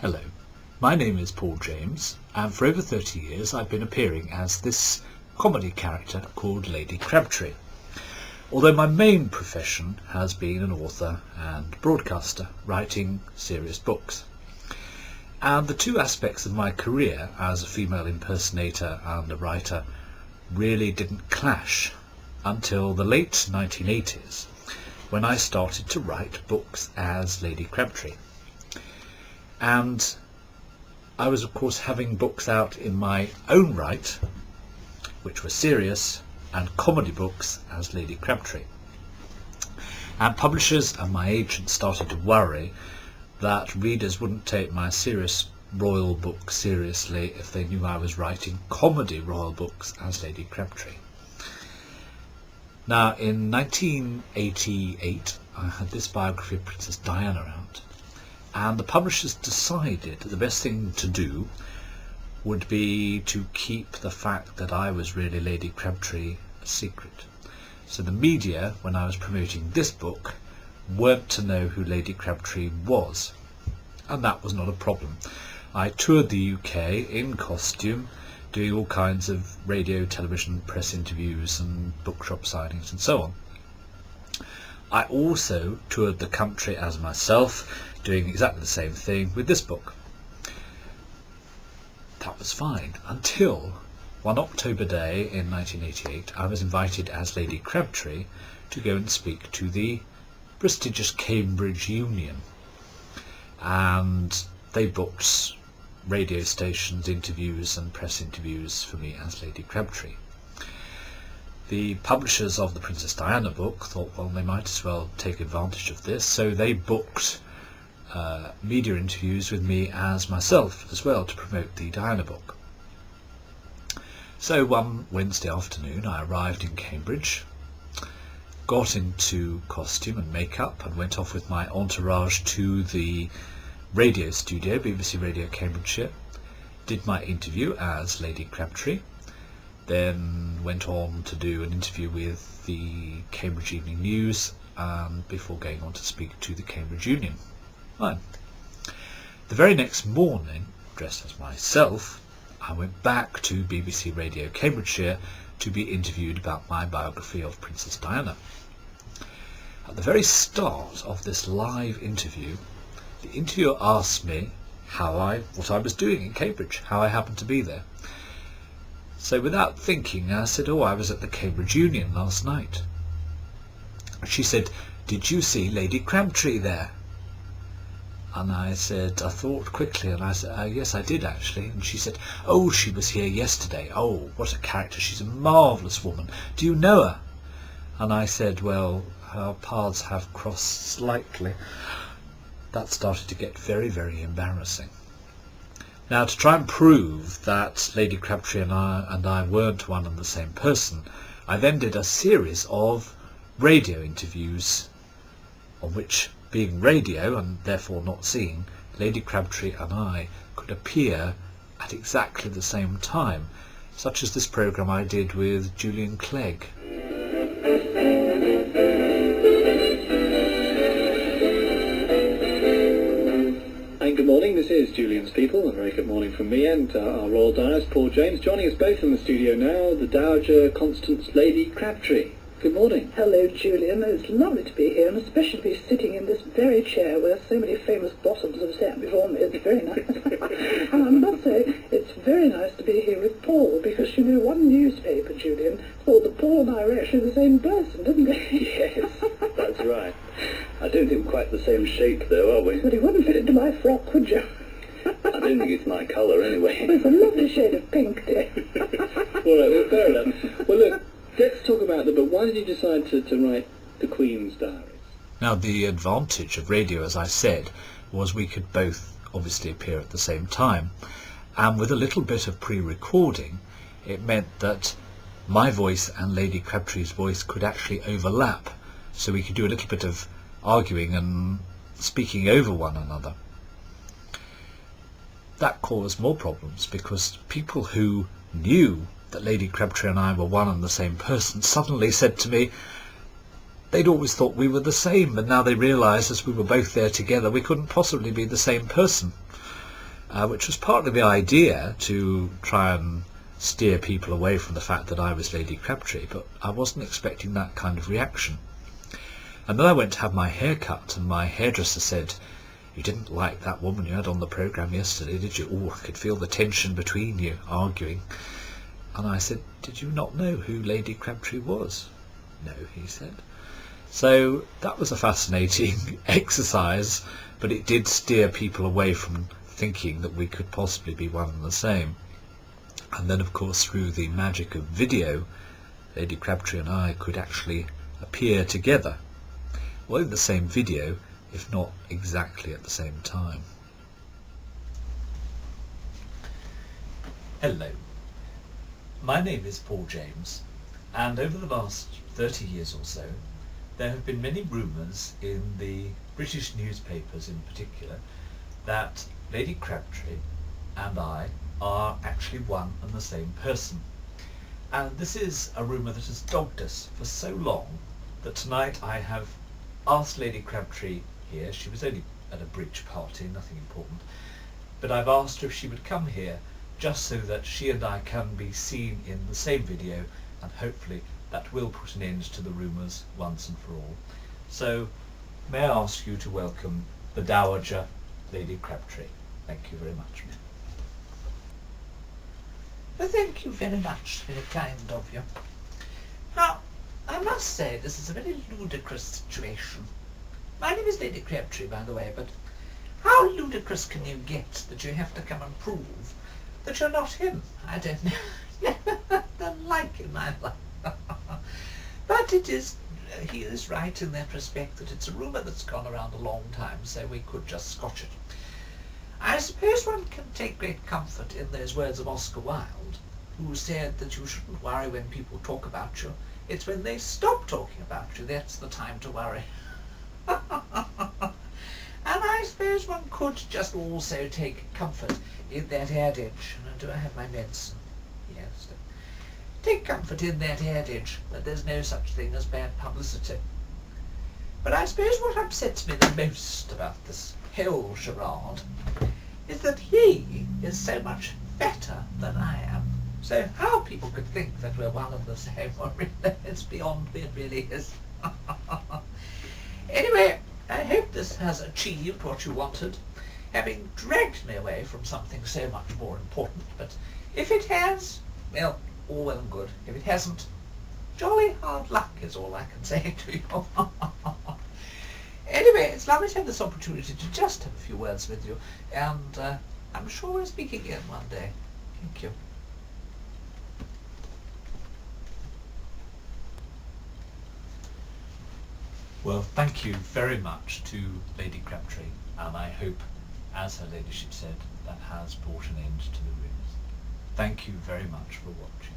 Hello, my name is Paul James, and for over 30 years I've been appearing as this comedy character called Lady Crabtree, although my main profession has been an author and broadcaster, writing serious books. And the two aspects of my career as a female impersonator and a writer really didn't clash until the late 1980s, when I started to write books as Lady Crabtree. And I was of course having books out in my own right, which were serious and comedy books as Lady Crabtree. And publishers and my agent started to worry that readers wouldn't take my serious royal book seriously if they knew I was writing comedy royal books as Lady Crabtree. Now, in 1988 I had this biography of Princess Diana out, and the publishers decided that the best thing to do would be to keep the fact that I was really Lady Crabtree a secret. So the media, when I was promoting this book, weren't to know who Lady Crabtree was. And that was not a problem. I toured the UK in costume, doing all kinds of radio, television, press interviews and bookshop signings and so on. I also toured the country as myself, doing exactly the same thing with this book. That was fine until one October day in 1988 I was invited as Lady Crabtree to go and speak to the prestigious Cambridge Union, and they booked radio stations, interviews and press interviews for me as Lady Crabtree. The publishers of the Princess Diana book thought, well, they might as well take advantage of this, so they booked media interviews with me as myself as well to promote the Diana book. So one Wednesday afternoon I arrived in Cambridge, got into costume and makeup and went off with my entourage to the radio studio, BBC Radio Cambridgeshire, did my interview as Lady Crabtree, then went on to do an interview with the Cambridge Evening News before going on to speak to the Cambridge Union. Fine. The very next morning, dressed as myself, I went back to BBC Radio Cambridgeshire to be interviewed about my biography of Princess Diana. At the very start of this live interview, the interviewer asked me what I was doing in Cambridge, how I happened to be there. So without thinking, I said, I was at the Cambridge Union last night. She said, did you see Lady Crabtree there? And I said, I thought quickly, and I said, yes, I did actually. And she said, she was here yesterday. Oh, what a character. She's a marvellous woman. Do you know her? And I said, well, our paths have crossed slightly. That started to get very, very embarrassing. Now, to try and prove that Lady Crabtree and I weren't one and the same person, I then did a series of radio interviews on which, being radio and therefore not seeing, Lady Crabtree and I could appear at exactly the same time, such as this programme I did with Julian Clegg. And good morning, this is Julian's People. A very good morning from me and our Royal Diarist, Paul James. Joining us both in the studio now, the Dowager Constance Lady Crabtree. Good morning. Hello, Julian. It's lovely to be here, and especially to be sitting in this very chair where so many famous bottoms have sat before me. It's very nice. And I must say, it's very nice to be here with Paul, because, one newspaper, Julian, thought that Paul and I were actually the same person, didn't they? Yes, that's right. I don't think we're quite the same shape, though, are we? But you wouldn't fit into my frock, would you? I don't think it's my colour, anyway. It's a lovely shade of pink, dear. All right, well, fair enough. Well, look, let's talk about the book. Why did you decide to write The Queen's Diaries? Now, the advantage of radio, as I said, was we could both obviously appear at the same time, and with a little bit of pre-recording, it meant that my voice and Lady Crabtree's voice could actually overlap, so we could do a little bit of arguing and speaking over one another. That caused more problems because people who knew that Lady Crabtree and I were one and the same person suddenly said to me they'd always thought we were the same, but now they realised as we were both there together we couldn't possibly be the same person. which was partly the idea to try and steer people away from the fact that I was Lady Crabtree, but I wasn't expecting that kind of reaction. And then I went to have my hair cut, and my hairdresser said, "You didn't like that woman you had on the programme yesterday, did you? Oh, I could feel the tension between you, arguing." And I said, "Did you not know who Lady Crabtree was?" "No," he said. So that was a fascinating exercise, but it did steer people away from thinking that we could possibly be one and the same. And then, of course, through the magic of video, Lady Crabtree and I could actually appear together, well, in the same video, if not exactly at the same time. Hello, my name is Paul James, and over the last 30 years or so, there have been many rumours in the British newspapers in particular that Lady Crabtree and I are actually one and the same person. And this is a rumour that has dogged us for so long that tonight I have asked Lady Crabtree here. She was only at a bridge party, nothing important, but I've asked her if she would come here just so that she and I can be seen in the same video, and hopefully that will put an end to the rumours once and for all. So may I ask you to welcome the Dowager Lady Crabtree. Thank you very much. Well, thank you very much, very kind of you. Now, I must say this is a very ludicrous situation. My name is Lady Crabtree, by the way, but how ludicrous can you get that you have to come and prove that you're not him? I don't know. Don't like him either. But it is, he is right in that respect that it's a rumour that's gone around a long time, so we could just scotch it. I suppose one can take great comfort in those words of Oscar Wilde, who said that you shouldn't worry when people talk about you. It's when they stop talking about you that's the time to worry. And I suppose one could just also take comfort in that adage. Do I have my medicine? Yes. Take comfort in that adage that there's no such thing as bad publicity. But I suppose what upsets me the most about this whole charade is that he is so much fatter than I am. So how people could think that we're one and the same, well, really, it's beyond me, it really is. Anyway, I hope this has achieved what you wanted, having dragged me away from something so much more important. But if it has, well, all well and good. If it hasn't, jolly hard luck is all I can say to you. Anyway, it's lovely to have this opportunity to just have a few words with you, and I'm sure we'll speak again one day. Thank you. Well, thank you very much to Lady Crabtree, and I hope, as her ladyship said, that has brought an end to the rumours. Thank you very much for watching.